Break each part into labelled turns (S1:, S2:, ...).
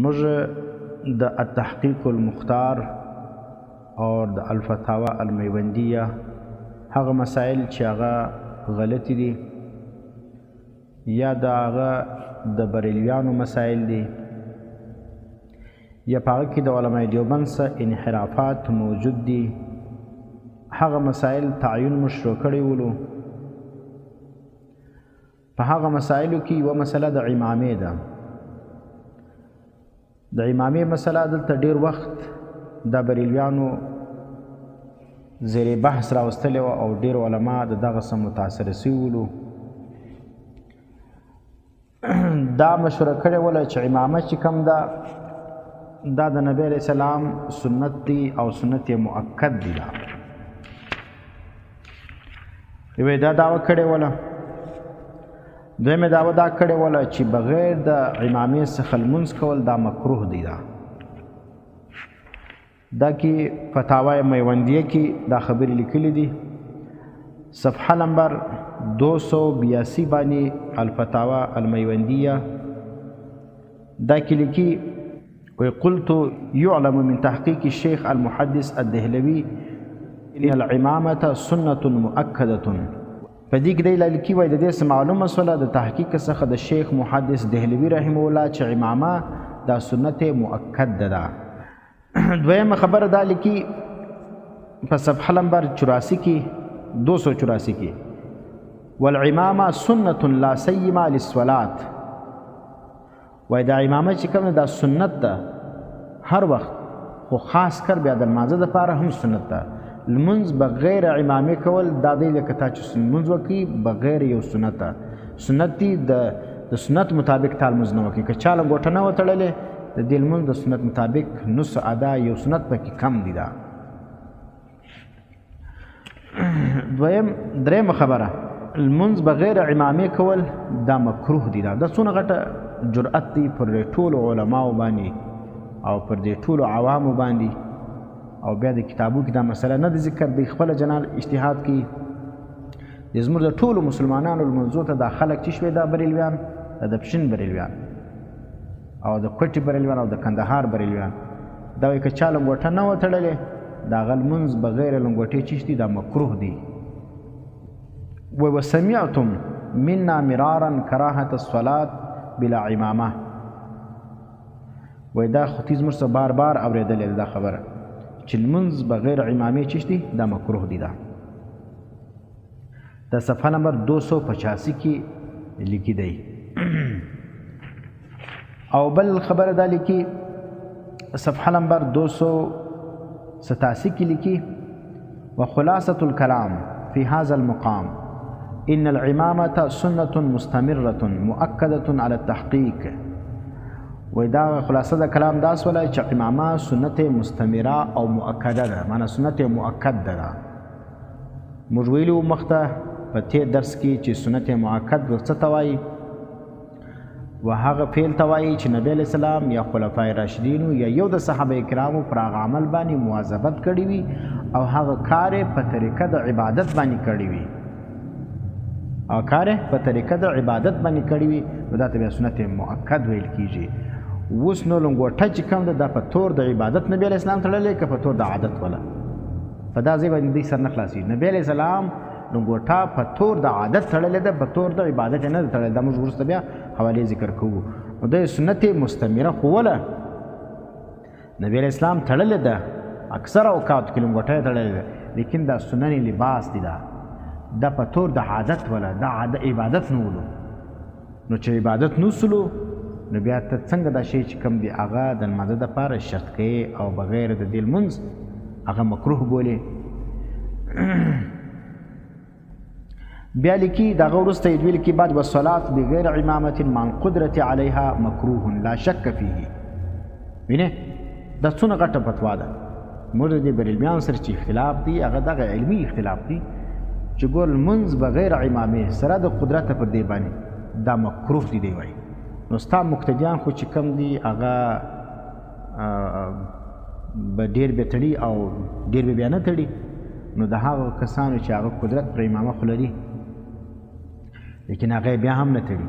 S1: موږ د التحقیق المختار اور د الفتاوی المیوندیه هغه مسائل چې هغه غلطی دي یا د هغه د بریلیانو مسائل دي یا په هغه کې د علماء دیوبند څخه انحرافات موجود دي هغه مسائل تعین مشروع کړي ولو. په هغه مسائلو کې یوه مسله د امامې ده. د امامې مسله دلته ډېر وخت د بریلیانو زیر بحث راوستلی وه او ډېر علما د دغه څه متاثره سوي ولو. دا مشوره کړې وله چې امامه چې کوم ده دا د نبی علیه السلام سنت دی او سنت یې مؤکد دی. یوې دا دعوه کړې وله. دویمې دعوه دا کړې وله چې بغیر د امامې څخه لمونځ کول دا مکروه دی. دا کې فتاوی میوندیه کې دا خبرې لیکلي دي. صفحه نمبر 282 باندې الفتاوی المیوندیه دا کې لیکي وقلت يعلم من تحقيق الشيخ المحدث الدهلوي ان العمامه سنه مؤكده. په دې کې دی لیکي وایي د دې څه معلومه شوله د تحقیق څخه د شیخ محدث دهلوي رحمه الله چې امامه دا سنت مؤکد ده. دویمه خبره دا لیکي په صفحه نمبر 84 کې 284 کې والعمامه سنه لا سیما للصلاه. وای دا امامه چې کوم دا سنت ده هر وخت خو خاص کر بیا د لمانځه دپاره هم سنت ده. لمونځ بغیر امامې کول دا دی لکه تا چې لمونځ وکړي بغیر یو سنت ده. سنت دي د سنت مطابق تا لمونځ نه وکړي. که چا لنګوټه نه وه تړلې د دې لمونځ د سنت مطابق نص ادا یو سنت پکې کم دی. دا درېمه خبره لمونځ بغیر امامې کول دا مکروه دی. دا څونه غټه جرأت دی پر دې ټولو علماو باندې او پر دې ټولو عوامو باندې. او بیا د کتابو کې دا مسله نه د ذکر دی خپله جنال اجتهاد کې زموږ د ټولو مسلمانانو لمنځو ته دا خلک چې شوی دا بریلویان د پشین بریلویان او د کوټي بریلویان او د کندهار بریلویان دا وایي که چا لنګوټه نه وه تړلې د هغه لمونځ بغیر لنګوټې چې دي دا مکروه دی. وسمعتم منا مرارا کراهة الصلاة بلا امامه. وایي دا خو تیز موږ څه بار بار اورېدلې دا خبره چې لمونځ بغیر امامې چې دي دا مکروه دی. دا صفحه نمبر 285 کې لیکي دی. او بل خبره دا لیکي صفحه نمبر 287 کې لیکي وخلاصة الكلام في هذا المقام ان العمامة سنة مستمرة مؤكدة على التحقيق. وای دا خلاصه د کلام دا سوله چې امامه سنت مستمره او مؤکده ده. معنی سنت مؤکد ده. موږ ویلو مخته په تیر درس کې چې سنت مؤکد څه ته وایي و هغه فعل ته وایي چې نبی علیه السلام یا خلفای راشدینو یا یو د صحابه کرامو پر هغه عمل باندې مواظبت کړی وي او هغه کار په طریقه د عبادت باندې کړی وي او کار په طریقه د عبادت باندې کړی وي نو دا ته بیا سنت مؤکد ویل کیږي. اوس نو لنګوټه چې کوم ده دا په طور د عبادت نبی علیه السلام تړلی که په طور د عادت وله په دا ځای باندې دوی سر نه خلاصېږي. نبی علیه السلام لنګوټه په طور د عادت تړلې ده په طور د عبادت یې نه ده تړلې. دا موږ وروسته بیا حوالې ذکر کوو. نو د سنت مستمره ښووله نبی علیه السلام تړلې ده اکثر اوقاتو کې لنګوټه یې تړلې ده لیکن دا سنن لباس دی. دا په طور د عادت وله دا عبادت نه ولو. نو چې عبادت نه وسلو نو بیا ته څنګه دا شی چې کوم دی هغه د لمانځه دپاره شرط کوې او بغیر د دې لمونځ هغه مکروه بولې. بیا لیکي د هغه وروسته یې دوی لیکي بعد والصلاة بغیر امامة مع القدرة علیها مکروه لا شک فیه. وینې دا څونه غټه فتوا ده. موږ د دې بریلمیانو سره چې اختلاف دی هغه دغه علمي اختلاف دی چې ګور لمونځ بغیر امامې سره د قدرته پر دې باندې دا مکروه دی. دی وایي نو ستا مقتدیان خو چې کم دي هغه به ډېر به تړي او ډېر به بیا نه تړي. نو د هغو کسانو چې هغه قدرت پر امامه خو لري لیکن هغه بیا هم نه تړي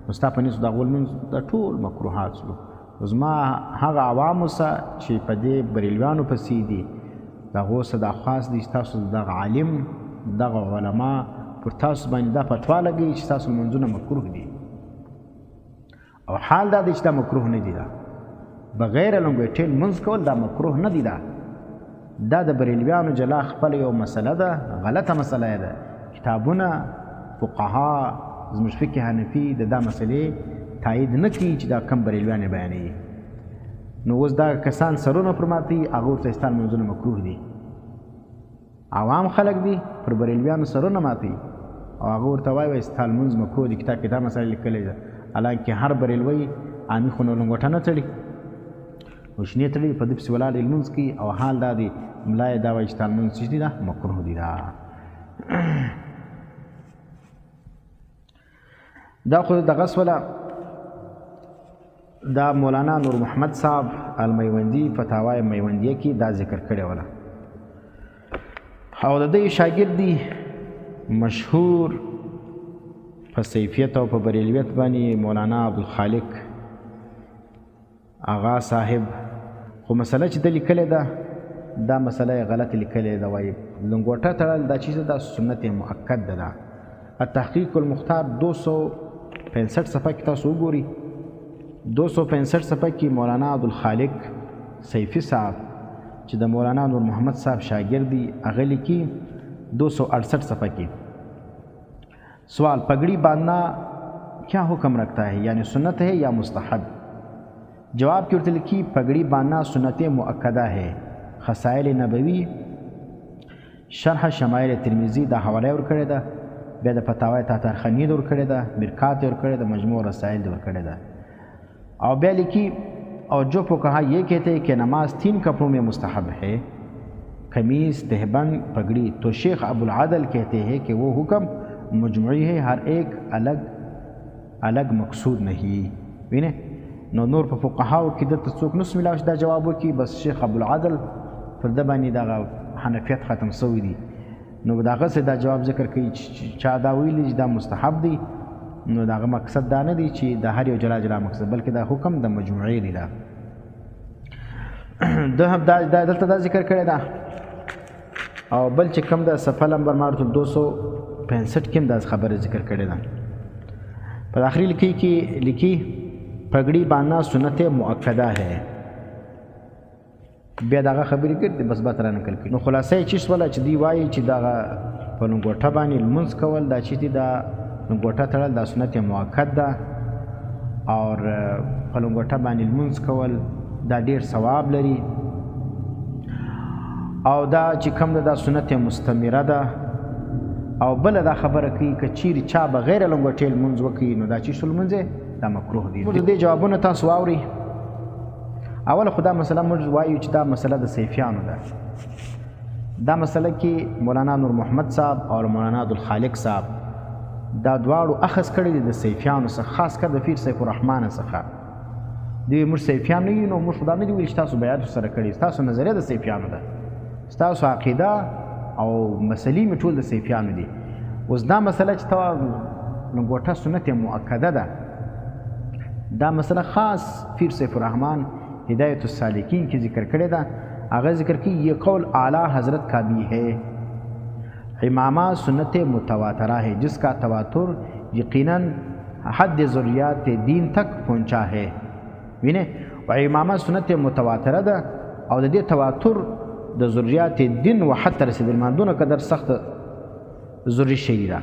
S1: نو ستا په نسبت د هغو لمونځ دا ټول مکروهات شلو. زما هغه عوامو سره چې په دې بریلویانو پسې دي د هغو څه دا خاص دي چې تاسو دغه عالم دغه علما پر تاسو باندې دا فتوا لګوي چې تاسو لمونځونه مکروه دي او حال دا دی چې دا مکروه نه دي. دا بغیر لنګوټې لمونځ کول دا مکروه نه دي. دا د بریلویانو جلا خپل یو مسله ده، غلطه مسله ده. کتابونه فقها زموږ فقه حنفي د دا مسلې تایید نه کوي چې دا کم بریلویان بیانوي. نو اوس دا کسان سرونه پر ماتي هغه ورته ستا لمونځونه مکروه دي. عوام خلک دي پر بریلویانو سرونه ماتي او هغه ورته وایي ستا لمونځ مکروه دي. کتاب کې دا مسله لیکلې ده، حالانکې هر بریلوی عامي خو نو لنګوټه نه تړي او شنې تړي، په دې پسې ولاړ دی لمونځ کوي او حال دا دی ملا یې دا وایي چې ستا لمونځ چې دي دا مکروه دي. دا خو دغه سوله دا مولانا نور محمد صاحب المیوندي فتاوای میوندیه کې دا ذکر کړی وله او د دې شاګرد دی مشهور په سیفیت او په بریلیت باندې مولانا عبدالخالق آغا صاحب. خو مسله چې د لیکلې ده دا مسله غلط لیکلې ده، وایي لنګوټه تړل دا چیز دا سنت مؤکد ده. التحقیق المختار 265 صفحه کې تاسو وګورئ. 265 صفحه کې مولانا عبدالخالق سیفی صاحب چې د مولانا نور محمد صاحب شاگرد دی هغه لیکي 268 صفحه کې سوال پگڑی باندھنا کیا حکم رکھتا ہے، یعنی سنت ہے یا مستحب؟ جواب کی ورته لیکي پگڑی باندھنا سنت مؤکدہ ہے. خصائل نبوی شرح شمائل ترمذی دا حواله ورکړې ده، بیا د فتاوی تاطرخانی د ورکړې ده، مرکات ورکړې ده، مجموع رسائل د ورکړې ده. او بیا لیکي اور جو فقہا یہ کہتے ہیں کہ نماز 3 کپڑوں میں مستحب ہے، قمیص، تہبند، پگڑی، تو شیخ ابوالعدل کہتے ہیں کہ وہ حکم مجموعی ہے، ہر ایک الگ الگ مقصود نہیں. وینه نو نور په فقهاو کې دلته څوک نس ملاو چې دا جواب وکړي، بس شیخ ابوالعدل پر ده باندې دغه حنفیت ختم سوی دي. نو دغسې دا جواب ذکر کوي چې چا دا ویلي چې دا مستحب دی، نو دغه مقصد دا نه دی چې د هر یو جلا جلا مقصد، بلکې دا حکم د مجموعې دی. دا دلته دا ذکر کړی ده. او بل چې کوم د صفحه نمبر مارتو 265 کې هم دا خبره ذکر کړې ده. په آخري لیکي کې لیکي پګړی باندھنا سنت مؤکده ہے. بیا دغه خبرې کړي بس بات را نقل کړي. نو خلاصه یې چیز ولا چې دی وایي چې دغه په لنګوټه باندې لمونځ کول دا چې دا لنګوټه تړل دا سنت مؤکد ده، او په لنګوټه باندې لمونځ کول دا ډیر ثواب لري، او دا چې کوم دا سنت مستمره ده. او بل دا خبره کوي که چیرې چا بغیر لنګوټې لمونځ وکړي نو دا چې شو لمونځ دا مکروه دي. د دې جوابونه تاسو واورئ. اول خو دا مسله موږ وایو چې دا مسله د سیفیانو ده. دا مسله کې مولانا نور محمد صاحب او مولانا عبدالخالق صاحب دا دواړو اخذ کړی دي د سیفیانو څخه، خاص کر د پیر سیف الرحمن څخه. دوی موږ سیفیان نه یو، نو موږ خدا نه دي ویل چې تاسو بیعت سره کړي، ستاسو نظریه د سیفیانو ده، ستاسو عقیده او مسلې مې ټول د سیفیانو دي. اوس دا مسله چې ته لنګوټه سنت مؤکده ده، دا مسله خاص پیر سیف الرحمن ہدایت السالکین کی ذکر کړی ده. هغه ذکر کی یہ قول اعلیٰ حضرت کا بھی ہے، امامہ سنت متواترہ ہے جس کا تواتر یقیناً حد ضروریات دین تک پہنچا ہے. وینه و امامہ سنت متواترہ ده او د دې تواتر د ضروریات دین و حد ته رسیدل ماندونه قدر سخت ضروری شی ده.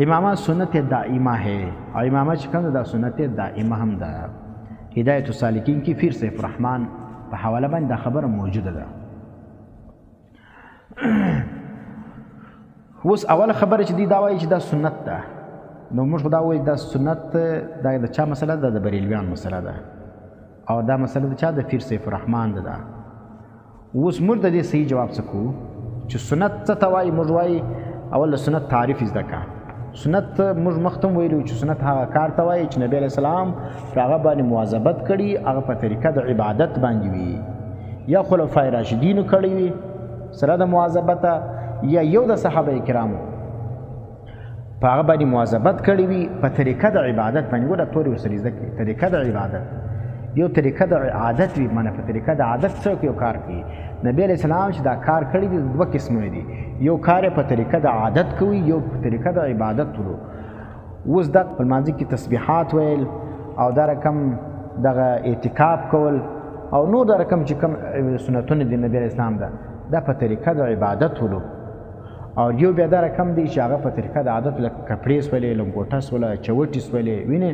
S1: امامہ سنت دائمہ ہے، او امامہ چې کوم دا سنت دائمہ هم ده. ہدایت السالکین کی پیر سیف الرحمن په حواله باندې دا خبره موجوده ده. اوس اوله خبره چې دی دا وایي چې دا سنت ده، نو موږ خو دا وایي دا سنت دا د چا مسله ده؟ د بریلویان مسله ده، او دا مسله د چا؟ د پیر سیف الرحمن ده. اوس موږ د دې صحیح جواب څه کوو چې سنت څه ته وایي؟ موږ وایي اول د سنت تعریف زده کړه. سنت موږ مخته ویلو چې سنت هغه کار ته وایي چې نبی علیه السلام پر هغه باندې مواظبت کړي، هغه په طریقه د عبادت باندې وي، یا خلفای راشدینو کړی وي سره د مواظبته، یا یو د صحابه کرامو په هغه باندې مواظبت کړی وي په طریقه د عبادت باندې. ګوره تورې ورسره زده کړي طریقه د عبادت، یو طریقه د عادت وي، معنی په طریقه د عادت څوک یو کار کوي. نبی علیه السلام چې دا کار کړی دي دوه قسمونه دي، یو کار یې په طریقه د عادت کوي، یو په طریقه د عبادت ولو. اوس دا په لمانځه کې تسبیحات ویل او دا رقم دغه اعتکاف کول او نور دا رقم چې کوم سنتونه دي نبی علیه السلام دا په طریقه د عبادت ولو. او یو بیا دا رقم دی چې هغه په طریقه د عادت لکه کپړې سولې، لنګوټه سوله، چوټې سولې، وینې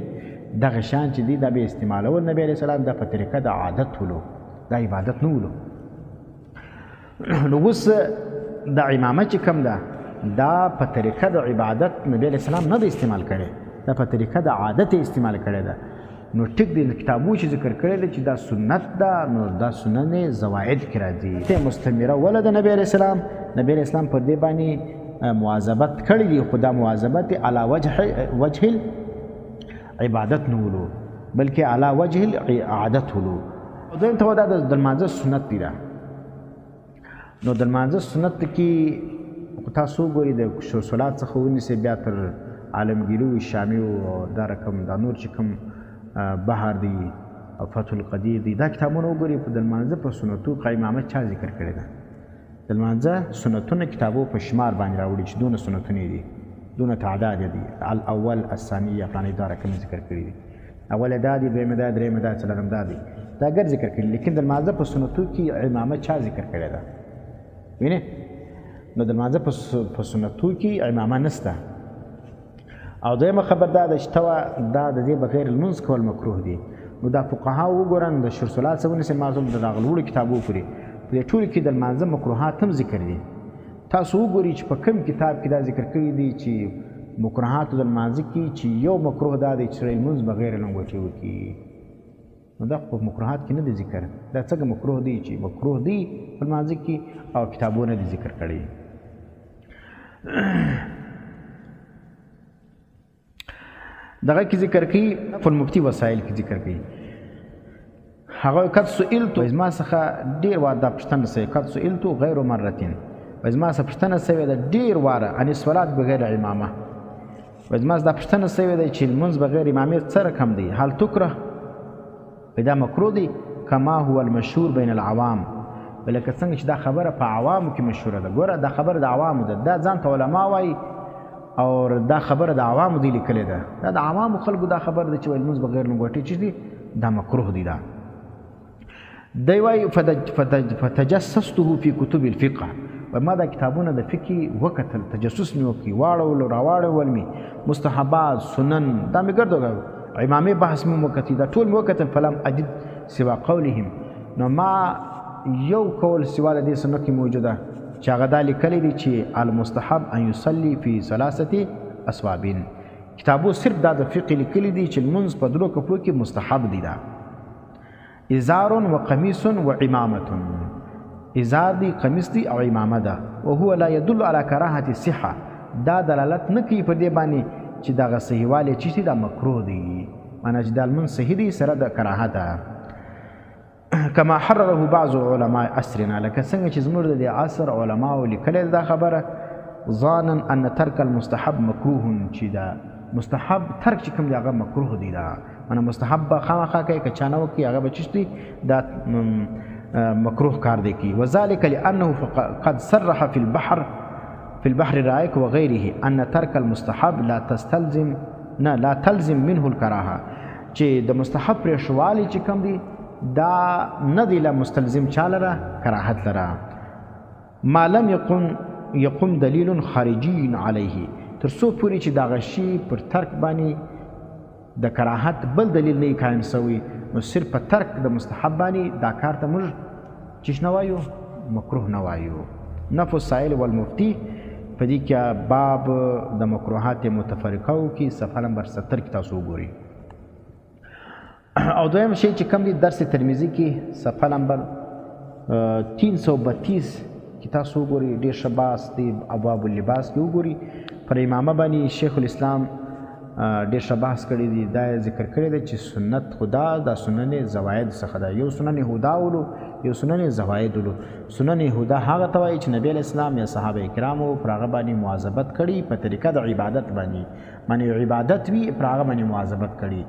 S1: دغه شیان چې دي دا به استعمالول نبی علیه السلام دا په طریقه د عادت ولو، دا عبادت نه ولو. نو اوس د عمامه چې کوم ده دا په طریقه د عبادت نبی علیه السلام نه دی استعمال کړی، دا په طریقه د عادت یې استعمال کړی ده. نو ټیک دی کتابو چې ذکر کړی دی چې دا سنت ده، نو دا سنن زواید کې راځي. مستمره وله د نبی علیه السلام، نبی علیه السلام پر دې باندې مواظبت کړی دی، خو دا مواظبت علی وجه عبادت نه ولو بلکې علی وجه العادت ولو. دویم ته دا د لمانځه سنت دی. نو د لمانځه سنت کې تاسو ګورئ د صلات څخه ونیسئ بیا تر عالمګیرو شامي او دا رقم دا نور چې کوم بحر دی او فتح القدیر دی، دا کتابونه وګورئ. په د لمانځه په سنتو امامه چا ذکر کړی ده؟ د لمانځه سنتونه کتابو په شمار باندې راوړي چې دونه سنتونه دي، دونه تعداد دي، الاول الثاني یا فلاني دا رقم ذکر کړي دي، اول دا دی، دویم دا، دریم دا، څلورم دا دی، دا ګر ذکر کړي. لیکن د لمانځه په سنتو کې امامه چا ذکر کړی ده؟ وینئ، نو د لمانځه په سنتو کې امامه نشته. او دویمه خبر دا ده چې دا د دې بغیر لمونځ کول مکروه دي. نو دا فقها وګورن د شرصلات څخه ونیسئ معصوم د دغه لوړو کتابو پورې په دې ټولو کې د لمانځه مکروهات هم ذکر دي. تاسو وګورئ چې په کوم کتاب کې دا ذکر کړي دي چې مکروهاتو د لمانځه کې چې یو مکروه دا دی چې سړی لمونځ بغیر لنګوټې وکړي. نو دا په مکروهات کې نه دی ذکر. دا څنګه مکروه دی چې مکروه دی په لمانځه کې او کتابونه دي ذکر کړي. دغه کې ذکر کوي په المفتی وسایل کې ذکر کوي. هغه قد سئلت زما څخه ډېر واره دا پوښتنه سوې، قد سئلت غیر مرتين، زما څخه پوښتنه سوې ده ډېر واره عن الصلات بغیر امامه، زما دا پوښتنه سوې ده چې لمونځ بغیر امامې څه رقم دی؟ هل تکره؟ دا مکروه دی کما هو المشهور بین العوام، لکه څنګه چې دا خبره په عوامو کې مشهوره ده. ګوره دا خبره د عوامو ده، دا ځان ته علما وایي او دا خبره د عوامو دی لیکلې ده. دا د عوامو خلکو دا خبره ده چې لمونځ بغیر لنګوټې چې دی دا مکروه دی. دا دی وایي فتجسسته فی کتب الفقه، ما دا کتابونه د فقه وکتل، تجسس مې وکړي، واړول راواړول مې مستحبات سنن دا مې ګرځول، امامي بحث مې وکړي، دا ټول مې وکتل. فلم اجد سوا قولهم، نو ما یو قول سوا د دې سنت کې موجوده چې هغه دا لیکلی دی چې المستحب ان یصلي فی ثلاثه اسواب. کتابو صرف دا د فقه لیکلی دی چې لمونځ په درو کپړو کې مستحب دی. دا ازار و قمیص و عمامه، ازار دی، قمیص دی او امامه ده. وهو لا يدل على کراهه الصحه، دا دلالت نه کوي په دې باندې چې دغه صحیحوالی چې دا مکروه دی، معنی چې دا لمونځ صحیح دی سره د کراهه ده. کما حرره بعض علماء عصرنا، لکه څنګه چې زموږ د عصر علماو لیکلې دا خبره، ظانا ان ترک المستحب مکروه، چې دا مستحب ترک چې کوم دی هغه مکروه دی. دا معنی مستحب به خامخا کوي، که چا نه وکړي هغه به چشتي دا مکروه کار دی کی. وذلك لانه قد صرح في البحر الرائق وغيره ان ترك المستحب لا تلزم منه الكراهه، چې د مستحب پرې شوالی چې کوم دی دا نه دی له مستلزم چا لره کراهت لره. ما لم يقم دلیل خارجي علیه، تر څو پورې چې دغه شي پر ترک باندې د کراهت بل دلیل نه قایم سوی، نو صرف په ترک د مستحب باندې دا کار ته موږ چش نه وایو، مکروه نه وایو. نفس السائل والمفتی په دې کې باب د مکروهات متفرقه کې صفحه نمبر 70 کې تاسو وګورئ. او دویم شی چې کوم دی درس ترمذی کې صفحه نمبر 332 کې تاسو وګورئ، ډېر ښه بحث دی. ابواب اللباس کې وګورئ، پر امامه باندې شیخ الاسلام ډېر ښه بحث کړی دی. دا ذکر کړی دی چې سنت خدا دا سنن زواید څخه ده، یو سنن هدا ولو، یو سنن زواید ولو. سنن هدا هغه ته وایي چې نبی علیه السلام یا صحابه کرامو پر هغه باندې مواظبت کړي په طریقه د عبادت باندې، معنی عبادت وي پر هغه باندې مواظبت کړي.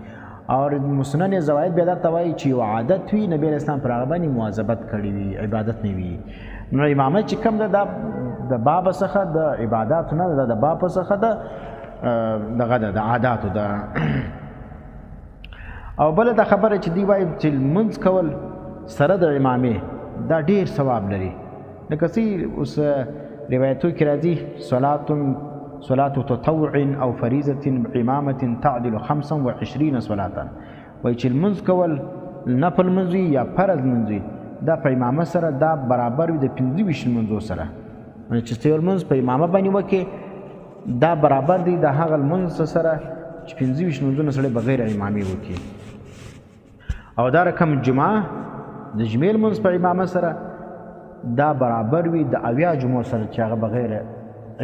S1: اور سنن زوائد بیا دا ته وایي چې یو عادت وي نبي علیه السلام پر هغه باندې مواظبت کړی وي، عبادت نه وي. نو امامت چې کوم ده دا د باب څخه د عباداتو نه ده، د باب څخه د دغه ده د عاداتو ده. او بله دا خبره چې دی وایي چې لمونځ کول سره د امامې دا ډېر ثواب لري. لکه چې اوس روایتو کې راځي صلاة تطوع او فریضة امامة تعدل 25 صلاة، وایي چې لمونځ کول نفل لمونځ وي یا فرض لمونځ وي دا په امامه سره دا برابر وي د 25 لمونځو سره. چې ته یو لمونځ په امامه باندې وکړې دا برابر دی د هغه لمونځ سره چې 25 لمونځونه سړی بغیر امامې وکړي. او دا رقم جمعه د جمعې لمونځ په امامه سره دا برابر وي د 80 جمعو سره چې هغه بغیر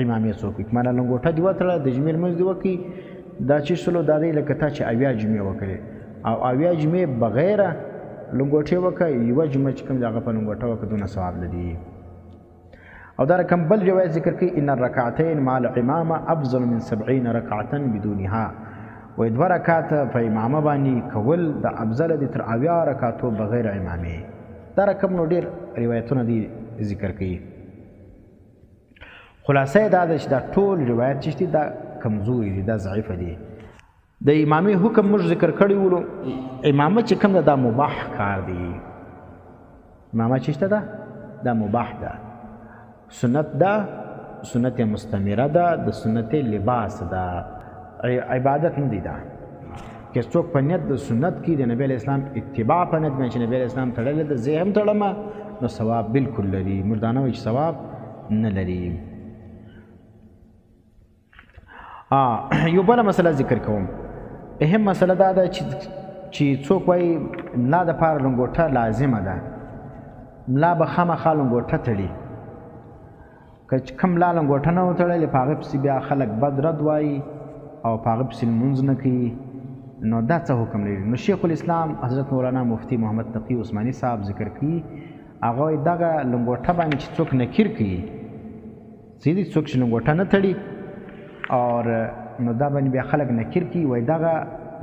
S1: امامې څوک وکړي. معنی لنګوټه دې وتړه د جمعې لمونځ دې وکړي دا چې سلو دا دی لکه تا چې 80 جمعې وکړې او 80 جمعې بغیر لنګوټې وکړه، یوه جمعه چې کوم د هغه په لنګوټه وکړه دونه ثواب لري. او دا رقم بل روایت ذکر کوي ان الرکعتین مع الامامه افضل من 70 رکعة بدونها، وایي 2 رکعاته په امامه باندې کول د افضل دي تر 80 رکعاتو بغیر امامې. دا رقم نو ډېر روایتونه دي ذکر کوي. خلاصه دا ده چې دا ټول روایت چې دي دا کمزوري دي، دا ضعیفه دي. د امامې حکم موږ ذکر کړی ولو، امامه چې کوم ده دا مباح کار دی. امامه چې شته ده دا مباح ده، سنت ده، سنت مستمره ده، د سنت لباس ده، عبادت نه دی. دا که څوک په نیت د سنت کې د نبی علیه السلام اتباع په نیت باندې چې نبی علیه السلام تړلی ده زه هم تړمه نو ثواب بالکل لري. موږ دا نه وایو چې ثواب نه لري. یو بله مسله ذکر کوم. اهم مسله دا ده چې څوک وایي ملا دپاره لنګوټه لازمه ده، ملا به خامخا لنګوټه تړي. که کوم ملا لنګوټه نه وتړلې په هغه پسې بیا خلک بد رد وایي او په هغه پسې لمونځ نه کوي، نو دا څه حکم لري؟ نو شیخ الاسلام حضرت مولانا مفتی محمد تقی عثماني صاحب ذکر کوي، هغه وایي دغه لنګوټه باندې چې څوک نکیر کوي، سیدي څوک چې لنګوټه نه تړي اور نو دا باندې بیا خلق نکیر کی، وای دغه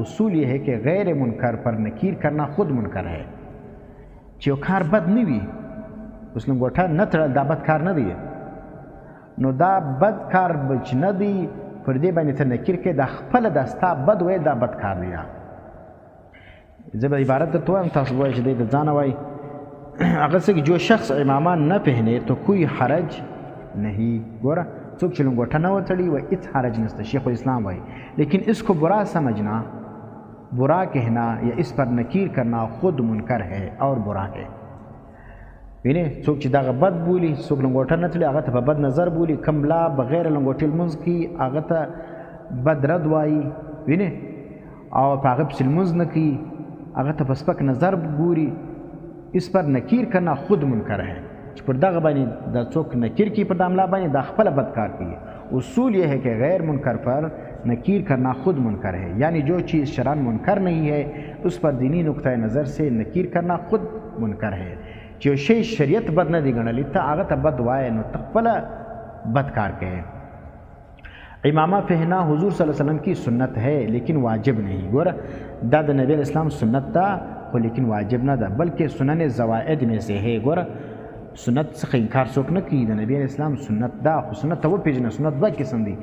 S1: اصول یہ ہے کہ غیر منکر پر نکیر کرنا خود منکر ہے. چې یو کار بد نه وي اوس لنګوټه نه تړل دا بد کار نه دی، نو دا بد کار چې نه دی پر دې باندې ته نکیر کې دا خپله دا ستا بد وایي دا بد کار دی. زه به عبارت درته وایم تاسو وایئ چې دی د ځانه وایي هغه څه جو شخص امامه نہ پہنے تو کوئی حرج نہیں. ګوره څوک چې لنګوټه نه وتړي وایي هیڅ حرج نشته، شیخ الاسلام وایي، لیکن اس کو برا سمجھنا، برا کہنا یا اس پر نکیر کرنا خود منکر ہے اور برا ہے. وینې څوک چې دغه بد بولي، څوک لنګوټه نه تړي هغه ته په بد نظر بولي، کوم لا بغیر لنګوټې لمونځ کوي هغه ته بد رد وایي، وینې او په هغه پسې لمونځ نه کوي هغه ته په سپک نظر ګوري. اس پر نکیر کرنا خود منکر ہے، چې پر دغه باندې دا څوک نکیر کی پر د املا باندې دا خپله بد کار کوي. اصول یہ ہے کہ غیر منکر پر نکیر کرنا خود منکر ہے، یعنی جو چیز شرعاً منکر نہیں ہے اس پر دینی نقطۂ نظر سے نکیر کرنا خود منکر ہے. چې یو شی شریعت بد نه دی ګڼلی ته هغه ته بد وایې نو ته خپله بد کار کوې. امامہ پہنا حضور صلی اللہ علیہ وسلم کی سنت ہے لیکن واجب نہیں. ګوره دا د نبی علیہ السلام سنت ده خو لیکن واجب نه ده بلکې سنن زوائد میں سے ہے. ګوره سنت څخه انکار څوک نه کوي، د نبی علیہ السلام سنت ده، خو سنت ته وپېژنه. سنت دوه قسم دي،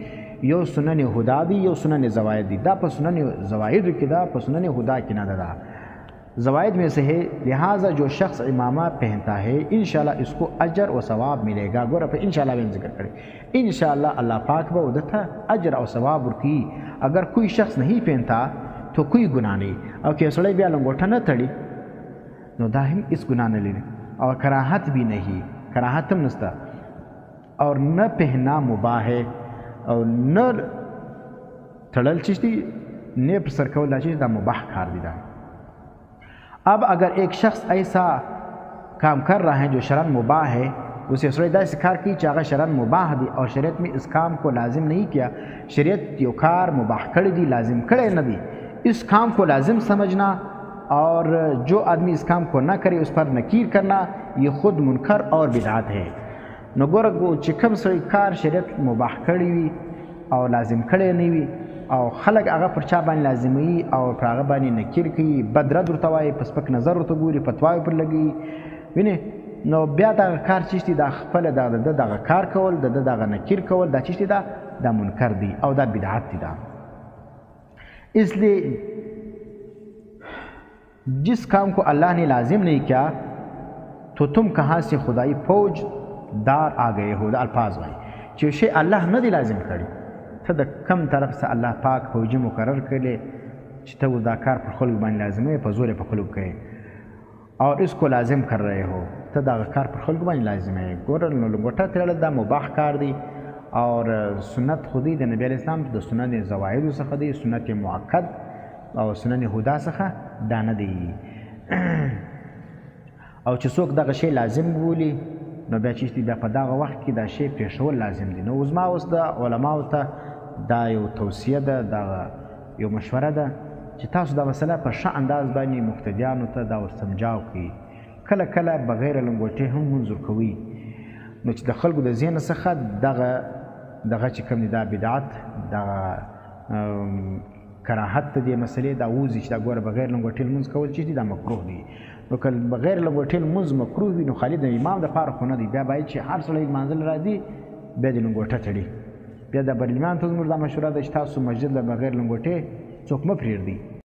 S1: یو سنن هدا دي یو سنن زوائد دي. دا په سنن زوائد کې ده، په سنن هدا کې نه ده. زوائد میں سے ہے، لہٰذا جو شخص امامہ پہنتا ہے انشاءاللہ اس کو اجر و ثواب ملے گا. ګوره په انشاءاللہ باندې ذکر کړي، انشاءاللہ اللہ پاک به ودته اجر او ثواب ورکړي. اگر کوئی شخص نہیں پہنتا تو کوئی گناہ نہیں، او کہ سړی بیا لنګوټه نه تړي نو دا هم هیڅ ګناه نه لري اور کراہت بھی نہیں، کراہت هم نشته. اور نہ پہننا مباح ہے اور نہ تړل چې دي نه پر سر کول دا چې دا مباح کار دی. دا اب اگر ایک شخص ایسا کام کر رہا ہے جو شرعاً مباح ہے، اسے سړی داسې کار کوي چې هغه شرعاً مباح دی اور شریعت میں اس کام کو لازم نہیں کیا، شریعت یو کار مباح کړی دی لازم کړی نه دی. اس کام کو لازم سمجھنا اور جو آدمی اس کام کو نہ کرے اس پر نکیر کرنا یہ خود منکر اور بدعت ہے. نو ګوره چې کوم سړی کار شریعت مباح کړی وي او لازم کړی نه وي او خلک هغه پر چا باندې لازموي او پر هغه باندې نکیر کوي، بد رد ورته وایي، په سپک نظر ورته ګوري، فتواوې پر لګوي. وینې نو بیا دغه کار چې دی دا خپله دغه کار کول، د دغه نکیر کول، دا چې دی دا منکر دی او دا بدعت دی. دا اس لیے جس کام کو اللہ نے لازم نہیں کیا تو تم کہاں سے خدائی فوج دار آ گئے ہو. دا الفاظ وایي چې شی الله نه دی لازم کړی، ته د کم طرف څخه الله پاک فوجي مقرر کړی چې ته دا کار پر خلق باندې لازمه په زور په خلق کوي اور اس کو لازم کر رہے ہو، ته دا کار پر خلق باندې لازمه ہے. ګوره نو لنګوټه تړل دا مباح کار دی اور سنت خودی د نبی علیہ السلام د سنن زوائد څخه دی، سنت مؤکد او سنن هدا څخه دا نه دی. او چې څوک دغه شی لازم بولي نو بیا چې بیا په دغه وخت کې دا شی پېښول لازم دي. نو زما اوس د علماو ته دا یو توصیه ده، دا یو مشوره ده چې تاسو دا مسله په ښه انداز باندې مقتدیانو ته دا ورسمجاو کړئ. کله کله بغیر لنګوټې هم منظور کوي، نو چې د خلکو د ذهن څخه دغه چې کوم دی دا بدعت، دغه کراهت ته دې مسلې دا ووځي چې دا ګوره بغیر لنګوټې لمونځ کول چې دی دا مکروه دی. نو که بغیر لنګوټې لمونځ مکروه وي نو خالي د امام دپاره خو نه دی، بیا باید چې هر سړی لمانځل راځي بیا دې لنګوټه تړي. بیا د بریلمان ته زموږ دا مشوره ده چې تاسو مسجد له بغیر لنګوټې څوک مه پرېږدئ.